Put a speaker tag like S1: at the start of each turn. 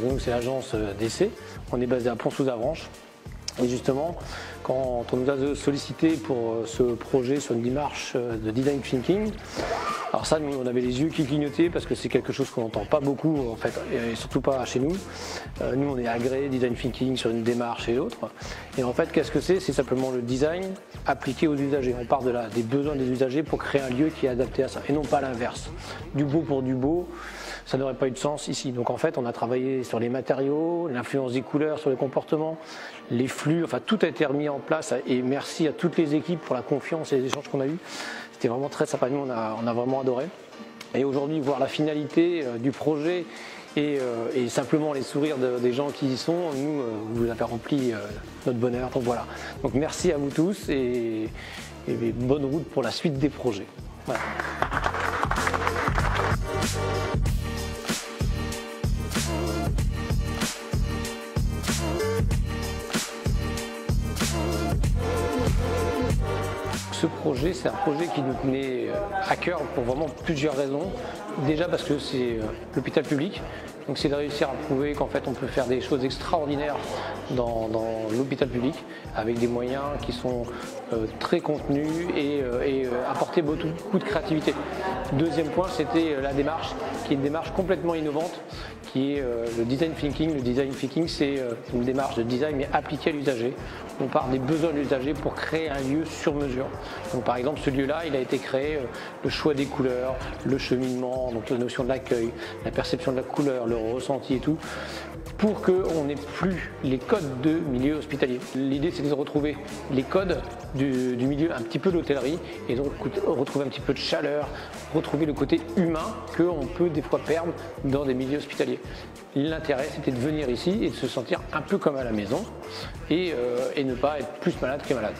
S1: Nous, c'est l'agence d'essai. On est basé à Pont-sous-Avranches. Et justement, quand on nous a sollicité pour ce projet sur une démarche de design thinking, alors ça, nous, on avait les yeux qui clignotaient parce que c'est quelque chose qu'on n'entend pas beaucoup, en fait, et surtout pas chez nous. Nous, on est agréé design thinking sur une démarche et l'autre. Et en fait, qu'est-ce que c'est? C'est simplement le design appliqué aux usagers. On part des besoins des usagers pour créer un lieu qui est adapté à ça, et non pas l'inverse. Du beau pour du beau, ça n'aurait pas eu de sens ici. Donc en fait, on a travaillé sur les matériaux, l'influence des couleurs sur le comportement, les flux, enfin tout a été remis en place, et merci à toutes les équipes pour la confiance et les échanges qu'on a eus. C'était vraiment très sympa, nous on a vraiment adoré. Et aujourd'hui, voir la finalité du projet et simplement les sourires des gens qui y sont, nous, vous avez rempli notre bonheur. Donc voilà. Donc merci à vous tous et bonne route pour la suite des projets. Voilà. Ce projet, c'est un projet qui nous tenait à cœur pour vraiment plusieurs raisons. Déjà parce que c'est l'hôpital public, donc c'est de réussir à prouver qu'en fait on peut faire des choses extraordinaires dans l'hôpital public avec des moyens qui sont très contenus et apporter beaucoup de créativité. Deuxième point, c'était la démarche, qui est une démarche complètement innovante, qui est le design thinking. Le design thinking, c'est une démarche de design mais appliquée à l'usager. On part des besoins de l'usager pour créer un lieu sur mesure. Donc par exemple, ce lieu-là, il a été créé, le choix des couleurs, le cheminement, donc la notion de l'accueil, la perception de la couleur, le ressenti et tout, pour qu'on n'ait plus les codes de milieu hospitalier. L'idée, c'est de retrouver les codes du milieu, un petit peu de l'hôtellerie, et donc retrouver un petit peu de chaleur, retrouver le côté humain qu'on peut des fois perdre dans des milieux hospitaliers. L'intérêt, c'était de venir ici et de se sentir un peu comme à la maison et ne pas être plus malade que malade.